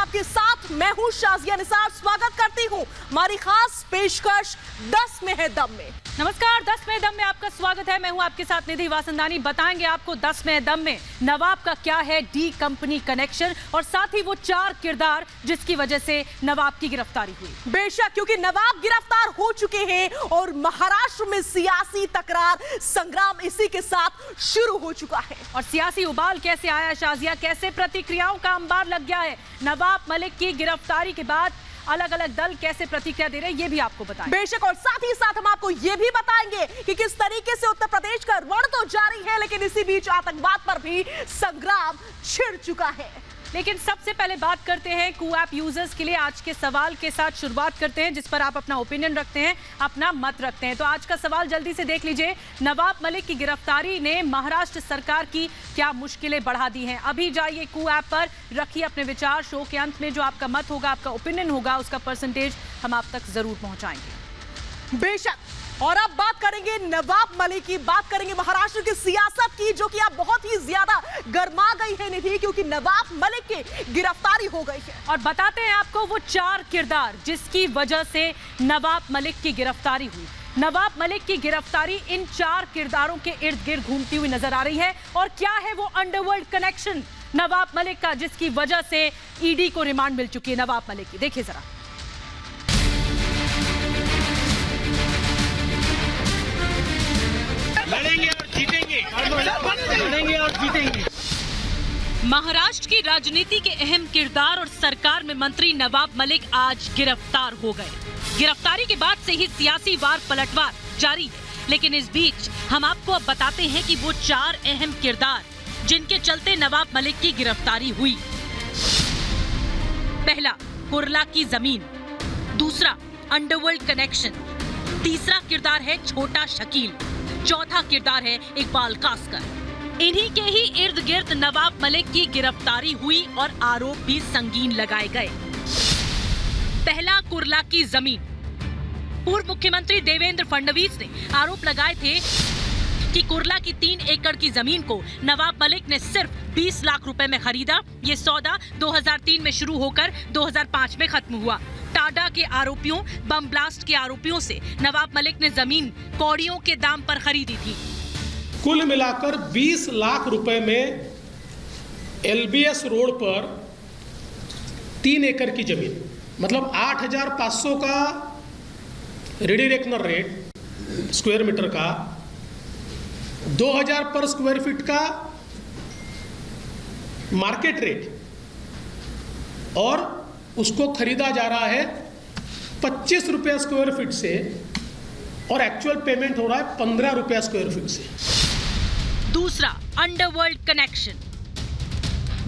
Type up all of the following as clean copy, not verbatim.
आपके साथ मैं हूं शाजिया निसार। स्वागत करती हूं हमारी खास पेशकश 10 में है दम में। नमस्कार, 10 में दम में आपका स्वागत है। मैं हूं आपके साथ निधि वासंदानी। बताएंगे आपको 10 में दम में नवाब का क्या है डी कंपनी कनेक्शन और साथ ही वो 4 किरदार जिसकी वजह से नवाब की गिरफ्तारी हुई। बेशक, क्योंकि नवाब गिरफ्तार हो चुके हैं और महाराष्ट्र में सियासी तकरार संग्राम इसी के साथ शुरू हो चुका है। और सियासी उबाल कैसे आया शाजिया, कैसे प्रतिक्रियाओं का अंबार लग गया है नवाब मलिक की गिरफ्तारी के बाद, अलग अलग दल कैसे प्रतिक्रिया दे रहे हैं ये भी आपको बताएं। बेशक, और साथ ही साथ हम आपको ये भी बताएंगे कि किस तरीके से उत्तर प्रदेश का रण तो जारी है, लेकिन इसी बीच आतंकवाद पर भी संग्राम छिड़ चुका है। लेकिन सबसे पहले बात करते हैं कू ऐप यूजर्स के लिए आज के सवाल के साथ शुरुआत करते हैं, जिस पर आप अपना ओपिनियन रखते हैं, अपना मत रखते हैं। तो आज का सवाल जल्दी से देख लीजिए। नवाब मलिक की गिरफ्तारी ने महाराष्ट्र सरकार की क्या मुश्किलें बढ़ा दी हैं? अभी जाइए कू ऐप पर, रखिए अपने विचार। शो के अंत में जो आपका मत होगा, आपका ओपिनियन होगा, उसका परसेंटेज हम आप तक जरूर पहुंचाएंगे। बेशक, और अब बात करेंगे नवाब मलिक की, बात करेंगे महाराष्ट्र की सियासत की, जो कि अब बहुत ही ज्यादा गर्मा गई है निधि, क्योंकि नवाब मलिक की गिरफ्तारी हो गई है। और बताते हैं आपको वो 4 किरदार जिसकी वजह से नवाब मलिक की गिरफ्तारी हुई। नवाब मलिक की गिरफ्तारी इन 4 किरदारों के इर्द गिर्द घूमती हुई नजर आ रही है। और क्या है वो अंडरवर्ल्ड कनेक्शन नवाब मलिक का, जिसकी वजह से ईडी को रिमांड मिल चुकी है नवाब मलिक की। देखिए जरा। लड़ेंगे और जीतेंगे, लड़ेंगे और जीतेंगे। महाराष्ट्र की राजनीति के अहम किरदार और सरकार में मंत्री नवाब मलिक आज गिरफ्तार हो गए। गिरफ्तारी के बाद से ही सियासी वार पलटवार जारी है, लेकिन इस बीच हम आपको अब बताते हैं कि वो 4 अहम किरदार जिनके चलते नवाब मलिक की गिरफ्तारी हुई। पहला, कुर्ला की जमीन। दूसरा, अंडरवर्ल्ड कनेक्शन। तीसरा किरदार है छोटा शकील। चौथा किरदार है इकबाल कासकर। इन्हीं के ही इर्द गिर्द नवाब मलिक की गिरफ्तारी हुई और आरोप भी संगीन लगाए गए। पहला, कुर्ला की जमीन। पूर्व मुख्यमंत्री देवेंद्र फडणवीस ने आरोप लगाए थे कि कुर्ला की 3 एकड़ की जमीन को नवाब मलिक ने सिर्फ 20 लाख रुपए में खरीदा। ये सौदा 2003 में शुरू होकर 2005 में खत्म हुआ। टाडा के आरोपियों, बम ब्लास्ट के आरोपियों से नवाब मलिक ने जमीन कौड़ियों के दाम पर खरीदी थी। कुल मिलाकर 20 लाख रुपए में एलबीएस रोड पर 3 एकड़ की जमीन, मतलब 8,500 का ready reckoner rate square metre का, 2,000 पर स्क्वायर फीट का मार्केट रेट, और उसको खरीदा जा रहा है 25 रुपया स्क्वायर फीट से, और एक्चुअल पेमेंट हो रहा है 15 रुपया स्क्वायर फीट से। दूसरा, अंडरवर्ल्ड कनेक्शन।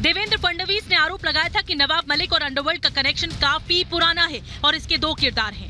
देवेंद्र फडणवीस ने आरोप लगाया था कि नवाब मलिक और अंडरवर्ल्ड का कनेक्शन काफी पुराना है और इसके 2 किरदार हैं।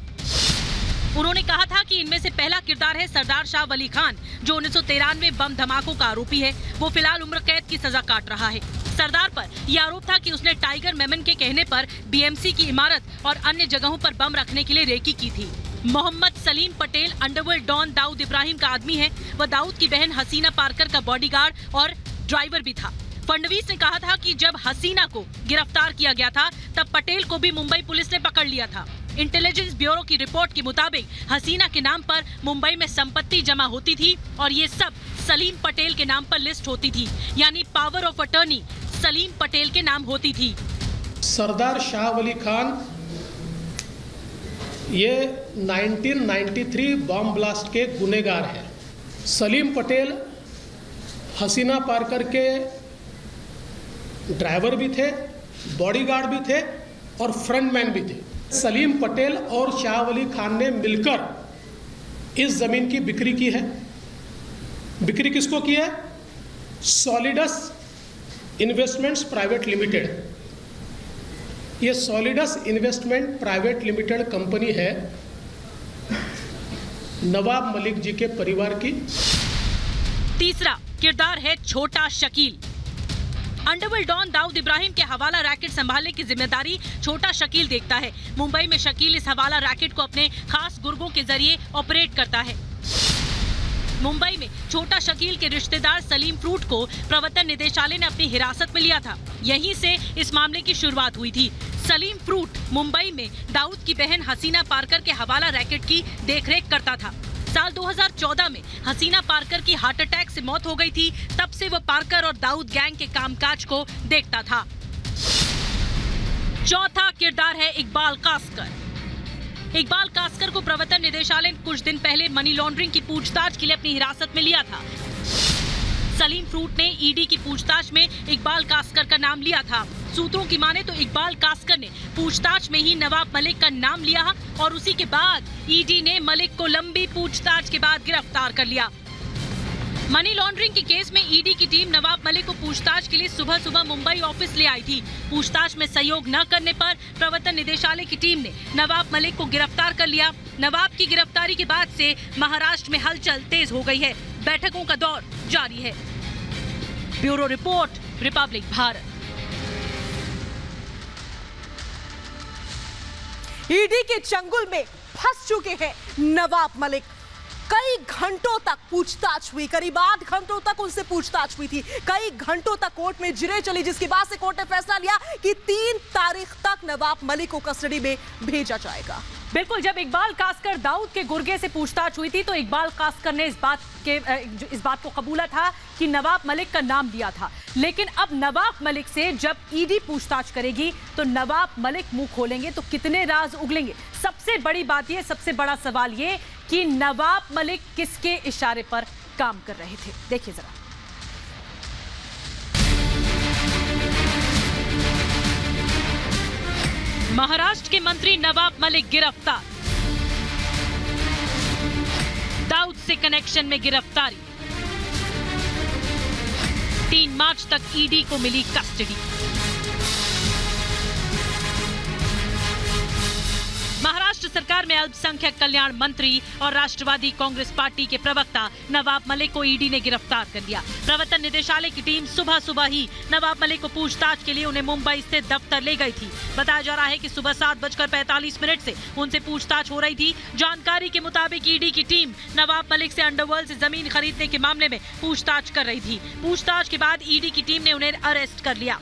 उन्होंने कहा था कि इनमें से पहला किरदार है सरदार शाह वली खान, जो 1993 बम धमाकों का आरोपी है। वो फिलहाल उम्र कैद की सजा काट रहा है। सरदार पर यह आरोप था कि उसने टाइगर मेमन के कहने पर बीएमसी की इमारत और अन्य जगहों पर बम रखने के लिए रेकी की थी। मोहम्मद सलीम पटेल अंडरवर्ल्ड डॉन दाऊद इब्राहिम का आदमी है। वह दाऊद की बहन हसीना पारकर का बॉडीगार्ड और ड्राइवर भी था। फडणवीस ने कहा था कि जब हसीना को गिरफ्तार किया गया था तब पटेल को भी मुंबई पुलिस ने पकड़ लिया था। इंटेलिजेंस ब्यूरो की रिपोर्ट के मुताबिक हसीना के नाम पर मुंबई में संपत्ति जमा होती थी और ये सब सलीम पटेल के नाम पर लिस्ट होती थी, यानी power of attorney Salim Patel के नाम होती थी। सरदार शाह वली खान ये 1993 बम ब्लास्ट के गुनेगार हैं। सलीम पटेल हसीना पारकर के ड्राइवर भी थे, बॉडीगार्ड भी थे और फ्रंटमैन भी थे। सलीम पटेल और शाह वली खान ने मिलकर इस जमीन की बिक्री की है। बिक्री किसको की है? Solidus investments private limited. ये Solidus investment private limited company है नवाब मलिक जी के परिवार की। तीसरा किरदार है छोटा शकील। अंडरवर्ल्ड डॉन दाऊद इब्राहिम के हवाला रैकेट संभालने की जिम्मेदारी छोटा शकील देखता है। मुंबई में शकील इस हवाला रैकेट को अपने खास गुर्गों के जरिए ऑपरेट करता है। मुंबई में छोटा शकील के रिश्तेदार सलीम फ्रूट को प्रवर्तन निदेशालय ने अपनी हिरासत में लिया था। यहीं से इस मामले की शुरुआत हुई थी। सलीम फ्रूट मुंबई में दाऊद की बहन हसीना पारकर के हवाला रैकेट की देखरेख करता था। साल 2014 में हसीना पारकर की हार्ट अटैक से मौत हो गई थी। तब से वो पारकर और दाऊद गैंग के कामकाज को देखता था। चौथा किरदार है इकबाल कासकर। इकबाल कासकर को प्रवर्तन निदेशालय ने कुछ दिन पहले मनी लॉन्ड्रिंग की पूछताछ के लिए अपनी हिरासत में लिया था। सलीम फ्रूट ने ईडी की पूछताछ में इकबाल कासकर का नाम लिया था। सूत्रों की माने तो इकबाल कासकर ने पूछताछ में ही नवाब मलिक का नाम लिया और उसी के बाद ईडी ने मलिक को लंबी पूछताछ के बाद गिरफ्तार कर लिया। मनी लॉन्ड्रिंग के केस में ईडी की टीम नवाब मलिक को पूछताछ के लिए सुबह सुबह मुंबई ऑफिस ले आई थी। पूछताछ में सहयोग न करने पर प्रवर्तन निदेशालय की टीम ने नवाब मलिक को गिरफ्तार कर लिया। नवाब की गिरफ्तारी के बाद से महाराष्ट्र में हलचल तेज हो गई है। बैठकों का दौर जारी है। Bureau report, Republic Bharat. ED के चंगुल में फंस चुके हैं नवाब मलिक। कई घंटों तक पूछताछ हुई, करीब 8 घंटों तक उनसे पूछताछ हुई थी। कई घंटों तक कोर्ट में जिरे चली, जिसके बाद से कोर्ट ने फैसला लिया कि 3 तारीख तक नवाब मलिक को कस्टडी में भेजा जाएगा। बिल्कुल, जब इकबाल कासकर दाऊद के गुर्गे से पूछताछ हुई थी तो इकबाल कासकर ने इस बात को कबूला था कि नवाब मलिक का नाम दिया था। लेकिन अब नवाब मलिक से जब ईडी पूछताछ करेगी तो नवाब मलिक मुंह खोलेंगे तो कितने राज उगलेंगे। सबसे बड़ी बात ये, सबसे बड़ा सवाल ये कि नवाब मलिक किसके इशारे पर काम कर रहे थे। देखिए जरा। महाराष्ट्र के मंत्री नवाब मलिक गिरफ्तार। दाऊद से कनेक्शन में गिरफ्तारी। 3 मार्च तक ईडी को मिली कस्टडी। महाराष्ट्र सरकार में अल्पसंख्यक कल्याण मंत्री और राष्ट्रवादी कांग्रेस पार्टी के प्रवक्ता नवाब मलिक को ईडी ने गिरफ्तार कर लिया। प्रवर्तन निदेशालय की टीम सुबह सुबह ही नवाब मलिक को पूछताछ के लिए उन्हें मुंबई स्थित दफ्तर ले गई थी। बताया जा रहा है कि सुबह 7:45 से उनसे पूछताछ हो रही थी। जानकारी के मुताबिक ईडी की टीम नवाब मलिक से अंडरवर्ल्ड से जमीन खरीदने के मामले में पूछताछ कर रही थी। पूछताछ के बाद ईडी की टीम ने उन्हें अरेस्ट कर लिया।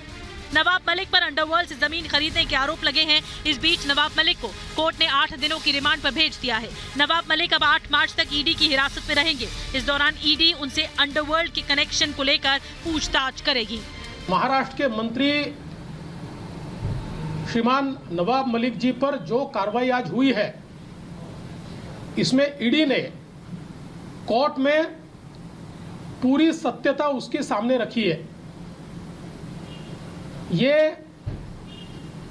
नवाब मलिक पर अंडरवर्ल्ड से जमीन खरीदने के आरोप लगे हैं। इस बीच नवाब मलिक को कोर्ट ने 8 दिनों की रिमांड पर भेज दिया है। नवाब मलिक अब 8 मार्च तक ईडी की हिरासत में रहेंगे। इस दौरान ईडी उनसे अंडरवर्ल्ड के कनेक्शन को लेकर पूछताछ करेगी। महाराष्ट्र के मंत्री श्रीमान नवाब मलिक जी पर जो कार्रवाई आज हुई है, इसमें ईडी ने कोर्ट में पूरी सत्यता उसके सामने रखी है। ये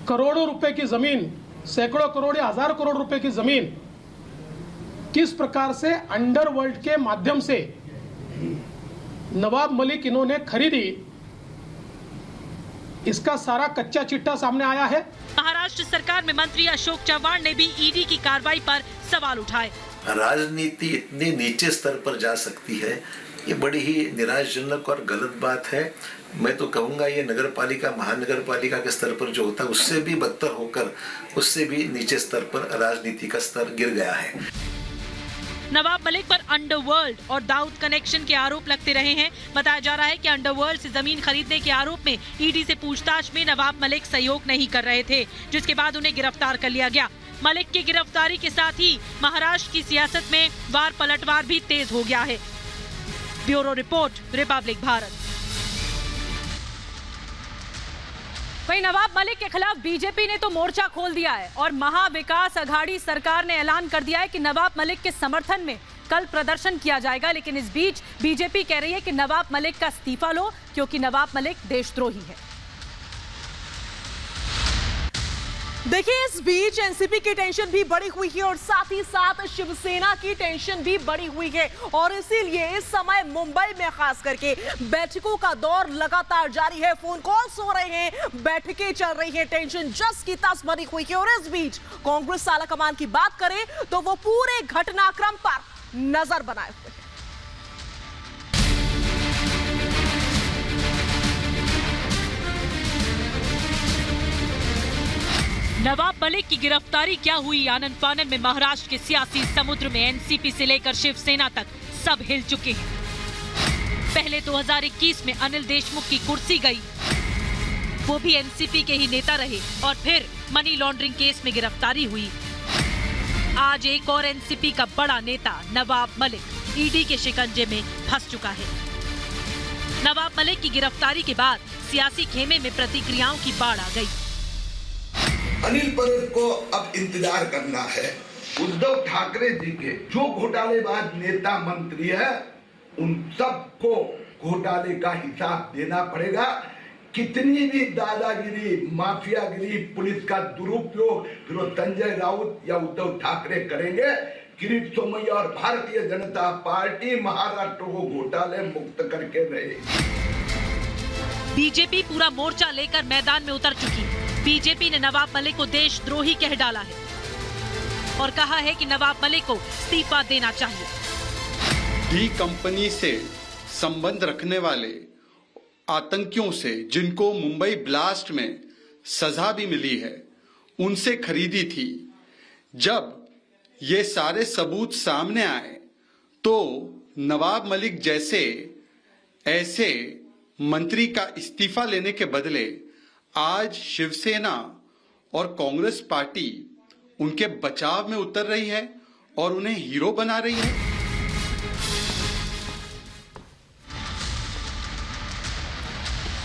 करोड़ों रुपए की जमीन, सैकड़ों करोड़ या 1000 करोड़ रुपए की जमीन किस प्रकार से अंडरवर्ल्ड के माध्यम से नवाब मलिक इन्होंने खरीदी, इसका सारा कच्चा चिट्ठा सामने आया है। महाराष्ट्र सरकार में मंत्री अशोक चव्हाण ने भी ईडी की कार्रवाई पर सवाल उठाए। राजनीति इतने नीचे स्तर पर जा सकती है, ये बड़ी ही निराशाजनक और गलत बात है। मैं तो कहूँगा ये नगर पालिका, महानगर पालिका के स्तर पर जो होता है उससे भी बदतर होकर, उससे भी नीचे स्तर पर राजनीति का स्तर गिर गया है। नवाब मलिक पर अंडरवर्ल्ड और दाऊद कनेक्शन के आरोप लगते रहे हैं। बताया जा रहा है कि अंडरवर्ल्ड से जमीन खरीदने के आरोप में ईडी से पूछताछ में नवाब मलिक सहयोग नहीं कर रहे थे, जिसके बाद उन्हें गिरफ्तार कर लिया गया। मलिक की गिरफ्तारी के साथ ही महाराष्ट्र की सियासत में वार पलटवार भी तेज हो गया है। Bureau report, Republic Bharat. वहीं नवाब मलिक के खिलाफ बीजेपी ने तो मोर्चा खोल दिया है और महाविकास अघाड़ी सरकार ने ऐलान कर दिया है कि नवाब मलिक के समर्थन में कल प्रदर्शन किया जाएगा। लेकिन इस बीच बीजेपी कह रही है कि नवाब मलिक का इस्तीफा लो, क्योंकि नवाब मलिक देशद्रोही है। देखिए, इस बीच एनसीपी की टेंशन भी बढ़ी हुई है और साथ ही साथ शिवसेना की टेंशन भी बढ़ी हुई है और इसीलिए इस समय मुंबई में खास करके बैठकों का दौर लगातार जारी है। फोन कॉल्स हो रहे हैं, बैठकें चल रही हैं, टेंशन जस की तस भरी हुई है। और इस बीच कांग्रेस आला कमान की बात करें तो वो पूरे घटनाक्रम पर नजर बनाए हुए हैं। नवाब मलिक की गिरफ्तारी क्या हुई? आनन फानन में महाराष्ट्र के सियासी समुद्र में एनसीपी से लेकर शिवसेना तक सब हिल चुके हैं। पहले 2021 में अनिल देशमुख की कुर्सी गई, वो भी एनसीपी के ही नेता रहे, और फिर मनी लॉन्ड्रिंग केस में गिरफ्तारी हुई। आज एक और एनसीपी का बड़ा नेता नवाब मलिक ईडी के शिकंजे में फंस चुका है। नवाब मलिक की गिरफ्तारी के बाद सियासी खेमे में प्रतिक्रियाओं की बाढ़ आ गई। अनिल पटेल को अब इंतजार करना है। उद्धव ठाकरे जी के जो घोटालेबाज नेता मंत्री है, उन सबको घोटाले का हिसाब देना पड़ेगा। कितनी भी दादागिरी, माफियागिरी, पुलिस का दुरुपयोग फिर संजय राउत या उद्धव ठाकरे करेंगे, किरीट सोमैया और भारतीय जनता पार्टी महाराष्ट्र को घोटाले मुक्त करके रहे। बीजेपी पूरा मोर्चा लेकर मैदान में उतर चुकी है। बीजेपी ने नवाब मलिक को देशद्रोही कह डाला है और कहा है कि नवाब मलिक को इस्तीफा देना चाहिए। डी कंपनी से संबंध रखने वाले आतंकियों से, जिनको मुंबई ब्लास्ट में सजा भी मिली है, उनसे खरीदी थी। जब ये सारे सबूत सामने आए तो नवाब मलिक जैसे ऐसे मंत्री का इस्तीफा लेने के बदले आज शिवसेना और कांग्रेस पार्टी उनके बचाव में उतर रही है और उन्हें हीरो बना रही है।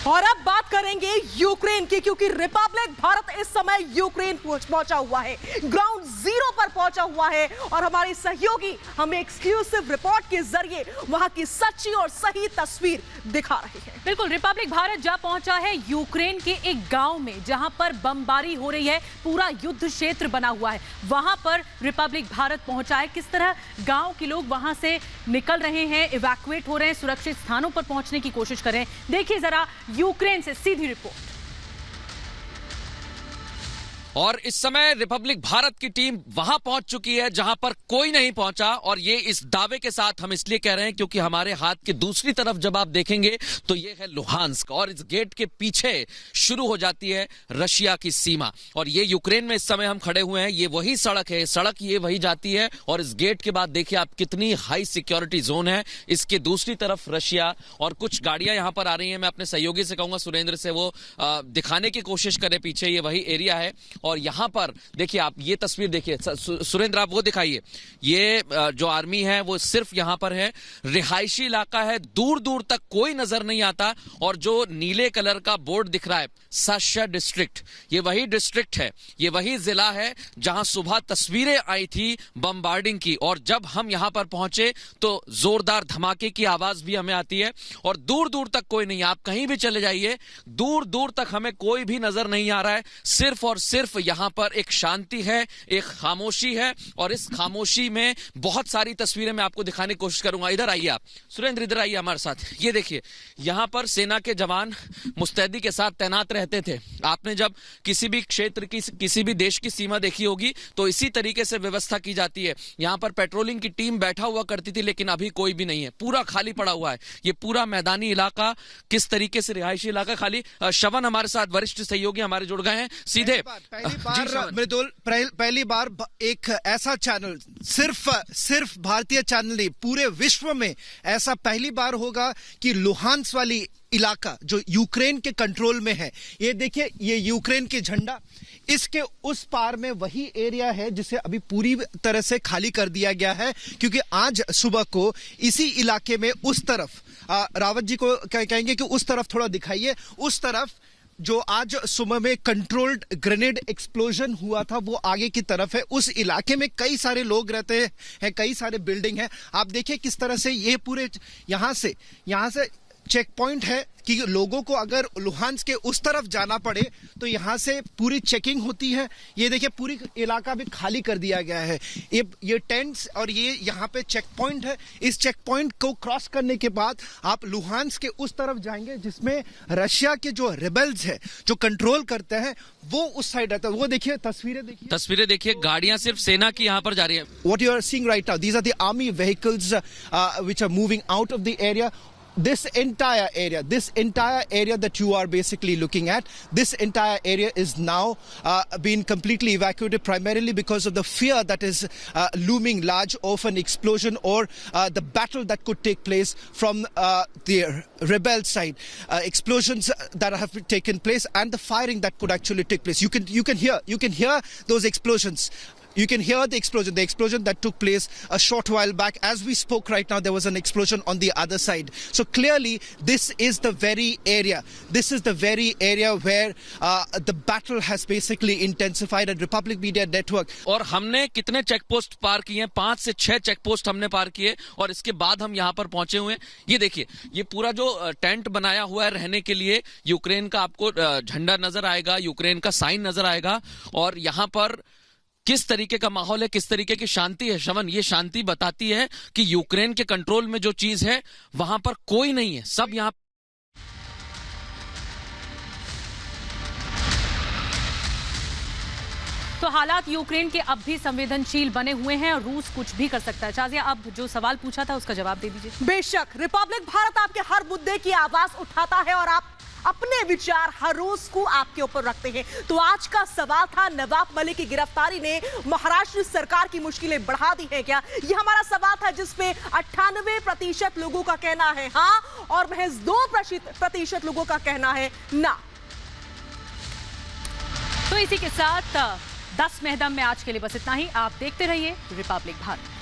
और अब बात करेंगे यूक्रेन की, क्योंकि रिपब्लिक भारत इस समय यूक्रेन पहुंचा हुआ है, ग्राउंड जीरो पर पहुंचा हुआ है, और हमारे सहयोगी हमें एक्सक्लूसिव रिपोर्ट के जरिए वहां की सच्ची और सही तस्वीर दिखा रहे हैं। बिल्कुल, रिपब्लिक भारत जा पहुंचा है यूक्रेन के एक गांव में, जहां पर बमबारी हो रही है, पूरा युद्ध क्षेत्र बना हुआ है। वहां पर रिपब्लिक भारत पहुंचा है। किस तरह गांव के लोग वहां से निकल रहे हैं, इवैक्यूएट हो रहे हैं, सुरक्षित स्थानों पर पहुंचने की कोशिश कर रहे हैं, देखिए जरा यूक्रेन से सीधी रिपोर्ट। और इस समय रिपब्लिक भारत की टीम वहां पहुंच चुकी है जहां पर कोई नहीं पहुंचा, और ये इस दावे के साथ हम इसलिए कह रहे हैं क्योंकि हमारे हाथ की दूसरी तरफ जब आप देखेंगे तो ये है लुहांस्क, और इस गेट के पीछे शुरू हो जाती है रशिया की सीमा। और ये यूक्रेन में इस समय हम खड़े हुए हैं, ये वही सड़क है, सड़क ये वही जाती है, और इस गेट के बाद देखिए आप कितनी हाई सिक्योरिटी जोन है। इसके दूसरी तरफ रशिया, और कुछ गाड़ियां यहां पर आ रही हैं। मैं अपने सहयोगी से कहूंगा सुरेंद्र से वो दिखाने की कोशिश करें पीछे, ये वही एरिया है। और यहां पर देखिए आप ये तस्वीर देखिए, सुरेंद्र आप वो दिखाइए, ये जो आर्मी है वो सिर्फ यहां पर है, रिहायशी इलाका है, दूर दूर तक कोई नजर नहीं आता। और जो नीले कलर का बोर्ड दिख रहा है, साशा डिस्ट्रिक्ट, ये वही डिस्ट्रिक्ट है, ये वही जिला है जहां सुबह तस्वीरें आई थी बमबार्डिंग की। और जब हम यहां पर पहुंचे तो जोरदार धमाके की आवाज भी हमें आती है, और दूर दूर तक कोई नहीं। आप कहीं भी चले जाइए, दूर दूर तक हमें कोई भी नजर नहीं आ रहा है। सिर्फ और सिर्फ यहां पर एक शांति है, एक खामोशी है, और इस खामोशी में बहुत सारी तस्वीरें मैं आपको दिखाने की कोशिश करूंगा। इधर आइए आप सुरेंद्र, इधर आइए हमारे साथ। ये देखिए यहां पर सेना के जवान मुस्तैदी के साथ तैनात रहते थे। आपने जब किसी भी क्षेत्र की, किसी भी देश की सीमा देखी होगी तो इसी तरीके से व्यवस्था की जाती है। यहां पर पेट्रोलिंग की टीम बैठा हुआ करती थी, लेकिन अभी कोई भी नहीं है, पूरा खाली पड़ा हुआ है। ये पूरा मैदानी इलाका, किस तरीके से रिहायशी इलाका खाली। श्रवण हमारे साथ वरिष्ठ सहयोगी हमारे जुड़ गए हैं सीधे। पहली बार एक ऐसा चैनल, सिर्फ भारतीय चैनल नहीं, पूरे विश्व में ऐसा पहली बार होगा कि लुहांस्क वाली इलाका जो यूक्रेन के कंट्रोल में है, ये देखिए, ये यूक्रेन के झंडा, इसके उस पार में वही एरिया है जिसे अभी पूरी तरह से खाली कर दिया गया है। क्योंकि आज सुबह को इसी इलाके में उस तरफ, रावत जी को कहेंगे कि उस तरफ थोड़ा दिखाइए, उस तरफ जो आज सुबह में कंट्रोल्ड ग्रेनेड एक्सप्लोजन हुआ था वो आगे की तरफ है। उस इलाके में कई सारे लोग रहते हैं, कई सारे बिल्डिंग हैं। आप देखिए किस तरह से ये पूरे यहां से चेक पॉइंट है कि लोगों को अगर लुहांस्क के उस तरफ जाना पड़े तो यहां से पूरी चेकिंग होती है। ये देखिए पूरी इलाका भी खाली कर दिया गया है। ये टेंट्स और ये यहाँ पे चेक पॉइंट है। इस चेक पॉइंट को क्रॉस करने के बाद आप लुहांस्क के उस तरफ जाएंगे जिसमें रशिया के जो रिबेल्स है, जो कंट्रोल करते हैं, वो उस साइड रहता है। वो देखिए तस्वीरें देखिए, गाड़ियां सिर्फ सेना की यहाँ पर जा रही है। What you are seeing right now, these are the army vehicles which are moving out of the area. this entire area that you are basically looking at, this entire area is now being completely evacuated, primarily because of the fear that is looming large of an explosion or the battle that could take place from the rebel side. Explosions that have taken place and the firing that could actually take place. You can hear those explosions. You can hear the explosion that took place a short while back. As we spoke right now, there was an explosion on the other side. So clearly, this is the very area where the battle has basically intensified. And Republic Media Network. और हमने कितने check post पार किए हैं? 5 से 6 check post हमने पार किए और इसके बाद हम यहाँ पर पहुंचे हुए हैं। ये देखिए, ये पूरा जो टेंट बनाया हुआ है रहने के लिए, यूक्रेन का आपको झंडा नजर आएगा, यूक्रेन का साइन नजर आएगा और यहाँ पर किस तरीके का माहौल है, किस तरीके की शांति है। शवन, ये शांति बताती है कि यूक्रेन के कंट्रोल में जो चीज है वहां पर कोई नहीं है, सब यहां। तो हालात यूक्रेन के अब भी संवेदनशील बने हुए हैं और रूस कुछ भी कर सकता है। शाजिया, अब जो सवाल पूछा था उसका जवाब दे दीजिए। बेशक रिपब्लिक भारत आपके हर मुद्दे की आवाज उठाता है और आप अपने विचार हर रोज को आपके ऊपर रखते हैं। तो आज का सवाल था, नवाब मलिक की गिरफ्तारी ने महाराष्ट्र सरकार की मुश्किलें बढ़ा दी है क्या? यह हमारा सवाल था, जिसमें 98% लोगों का कहना है हाँ और महज 2% लोगों का कहना है ना। तो इसी के साथ 10 में दम में आज के लिए बस इतना ही। आप देखते रहिए रिपब्लिक भारत।